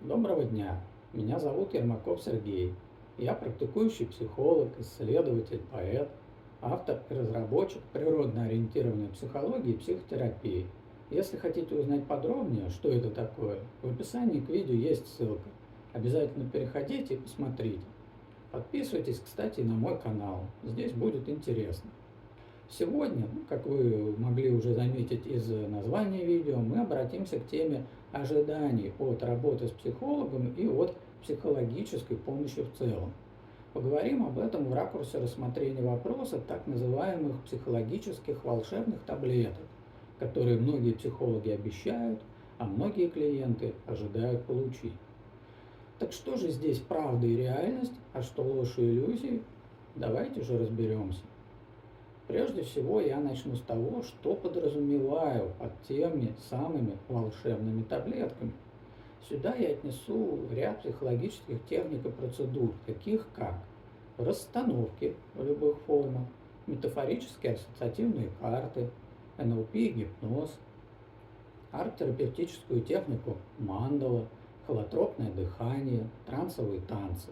Доброго дня! Меня зовут Ермаков Сергей. Я практикующий психолог, исследователь, поэт, автор и разработчик природно-ориентированной психологии и психотерапии. Если хотите узнать подробнее, что это такое, в описании к видео есть ссылка. Обязательно переходите и посмотрите. Подписывайтесь, кстати, на мой канал. Здесь будет интересно. Сегодня, как вы могли уже заметить из названия видео, мы обратимся к теме ожиданий от работы с психологом и от психологической помощи в целом. Поговорим об этом в ракурсе рассмотрения вопроса так называемых психологических волшебных таблеток, которые многие психологи обещают, а многие клиенты ожидают получить. Так что же здесь правда и реальность, а что ложь и иллюзии? Давайте же разберемся. Прежде всего я начну с того, что подразумеваю под теми самыми волшебными таблетками. Сюда я отнесу ряд психологических техник и процедур, таких как расстановки в любых формах, метафорические ассоциативные карты, НЛП и гипноз, арт-терапевтическую технику мандала, холотропное дыхание, трансовые танцы.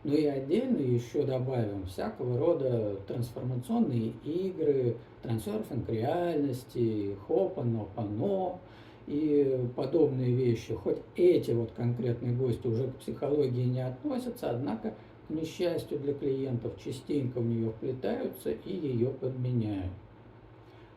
Ну и отдельно еще добавим всякого рода трансформационные игры, трансерфинг реальности, хопано-пано и подобные вещи. Хоть эти вот конкретные гости уже к психологии не относятся, однако, к несчастью для клиентов, частенько в нее вплетаются и ее подменяют.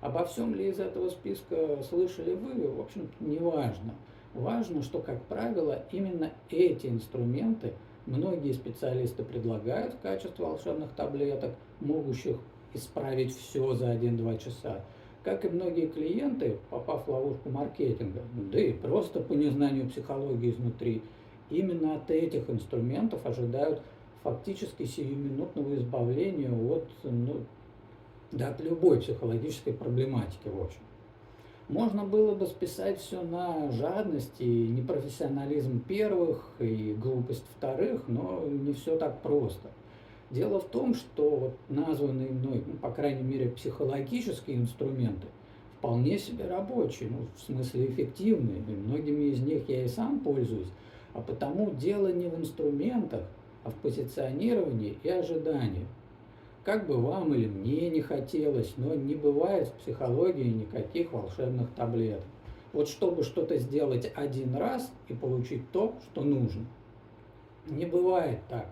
Обо всем ли из этого списка слышали вы, в общем-то, не важно. Важно, что, как правило, именно эти инструменты многие специалисты предлагают в качестве волшебных таблеток, могущих исправить все за 1-2 часа. Как и многие клиенты, попав в ловушку маркетинга, да и просто по незнанию психологии изнутри, именно от этих инструментов ожидают фактически сиюминутного избавления от любой психологической проблематики, в общем. Можно было бы списать все на жадность и непрофессионализм первых и глупость вторых, но не все так просто. Дело в том, что вот названные мной, по крайней мере, психологические инструменты вполне себе рабочие, в смысле эффективные, и многими из них я и сам пользуюсь, а потому дело не в инструментах, а в позиционировании и ожидании. Как бы вам или мне не хотелось, но не бывает в психологии никаких волшебных таблеток. Вот чтобы что-то сделать один раз и получить то, что нужно. Не бывает так.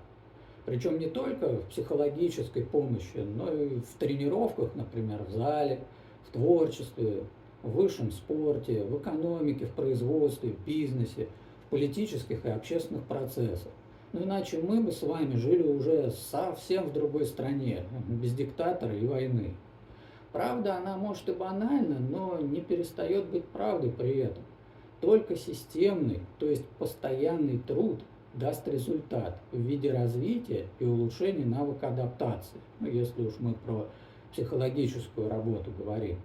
Причем не только в психологической помощи, но и в тренировках, например, в зале, в творчестве, в высшем спорте, в экономике, в производстве, в бизнесе, в политических и общественных процессах. Ну иначе мы бы с вами жили уже совсем в другой стране, без диктатора и войны. Правда, она может и банальна, но не перестает быть правдой при этом. Только системный, то есть постоянный труд даст результат в виде развития и улучшения навыка адаптации, если уж мы про психологическую работу говорим.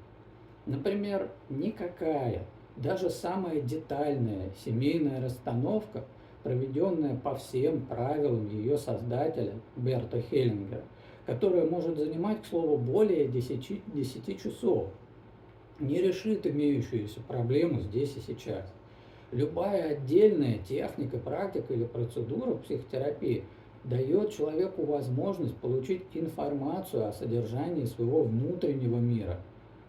Например, никакая, даже самая детальная семейная расстановка, проведенная по всем правилам ее создателя Берта Хеллингера, которая может занимать, к слову, более 10 часов, не решит имеющуюся проблему здесь и сейчас. Любая отдельная техника, практика или процедура в психотерапии дает человеку возможность получить информацию о содержании своего внутреннего мира,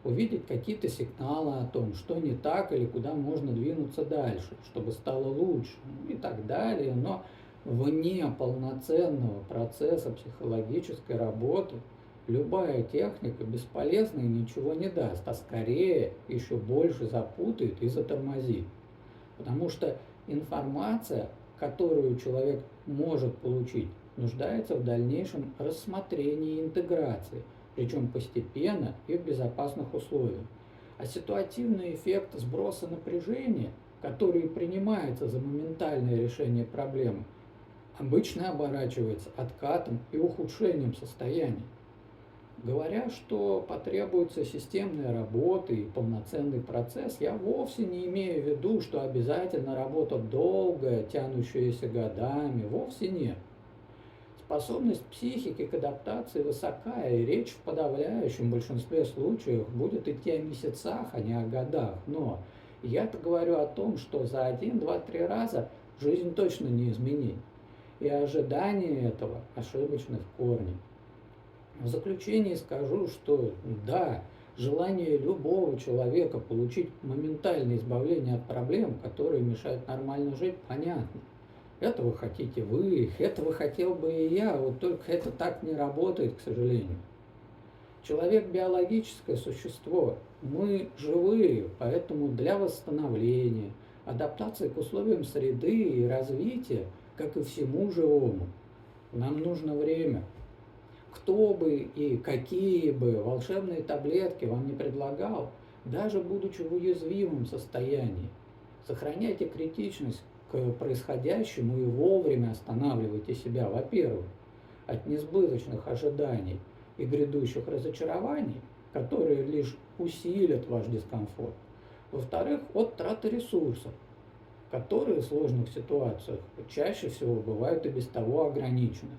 увидеть какие-то сигналы о том, что не так или куда можно двинуться дальше, чтобы стало лучше и так далее. Но вне полноценного процесса психологической работы любая техника бесполезна и ничего не даст, а скорее еще больше запутает и затормозит. Потому что информация, которую человек может получить, нуждается в дальнейшем рассмотрении и интеграции, причем постепенно и в безопасных условиях. А ситуативный эффект сброса напряжения, который принимается за моментальное решение проблемы, обычно оборачивается откатом и ухудшением состояния. Говоря, что потребуется системная работа и полноценный процесс, я вовсе не имею в виду, что обязательно работа долгая, тянущаяся годами, вовсе нет. Способность психики к адаптации высока, и речь в подавляющем большинстве случаев будет идти о месяцах, а не о годах. Но я-то говорю о том, что за 1, 2, 3 раза жизнь точно не изменить. И ожидания этого ошибочны в корне. В заключение скажу, что да, желание любого человека получить моментальное избавление от проблем, которые мешают нормально жить, понятно. Этого хотите вы, этого хотел бы и я, вот только это так не работает, к сожалению. Человек биологическое существо, мы живые, поэтому для восстановления, адаптации к условиям среды и развития, как и всему живому, нам нужно время. Кто бы и какие бы волшебные таблетки вам не предлагал, даже будучи в уязвимом состоянии, сохраняйте критичность к происходящему и вовремя останавливайте себя, во-первых, от несбыточных ожиданий и грядущих разочарований, которые лишь усилят ваш дискомфорт. Во-вторых, от траты ресурсов, которые в сложных ситуациях чаще всего бывают и без того ограничены.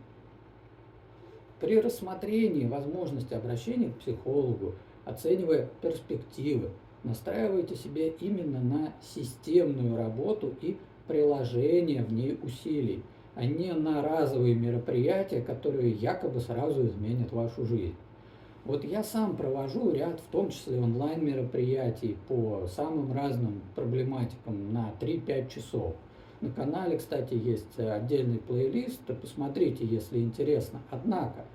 При рассмотрении возможности обращения к психологу, оценивая перспективы, настраивайте себя именно на системную работу и приложение в ней усилий, а не на разовые мероприятия, которые якобы сразу изменят вашу жизнь. Вот я сам провожу ряд, в том числе онлайн-мероприятий по самым разным проблематикам на 3-5 часов. На канале, кстати, есть отдельный плейлист, посмотрите, если интересно. Однако,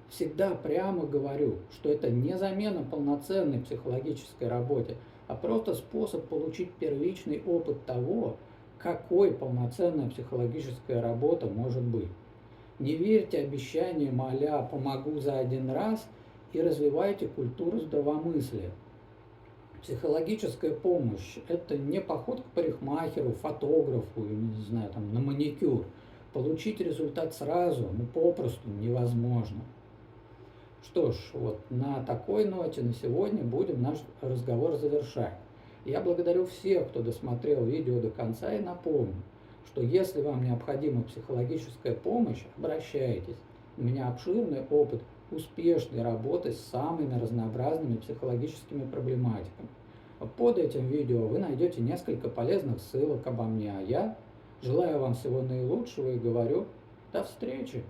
всегда прямо говорю, что это не замена полноценной психологической работе, а просто способ получить первичный опыт того, какой полноценная психологическая работа может быть. Не верьте обещаниям а-ля «помогу за один раз» и развивайте культуру здравомыслия. Психологическая помощь – это не поход к парикмахеру, фотографу, не знаю, там, на маникюр. Получить результат сразу, попросту невозможно. Что ж, вот на такой ноте на сегодня будем наш разговор завершать. Я благодарю всех, кто досмотрел видео до конца, и напомню, что если вам необходима психологическая помощь, обращайтесь. У меня обширный опыт успешной работы с самыми разнообразными психологическими проблематиками. Под этим видео вы найдете несколько полезных ссылок обо мне, а я желаю вам всего наилучшего и говорю до встречи!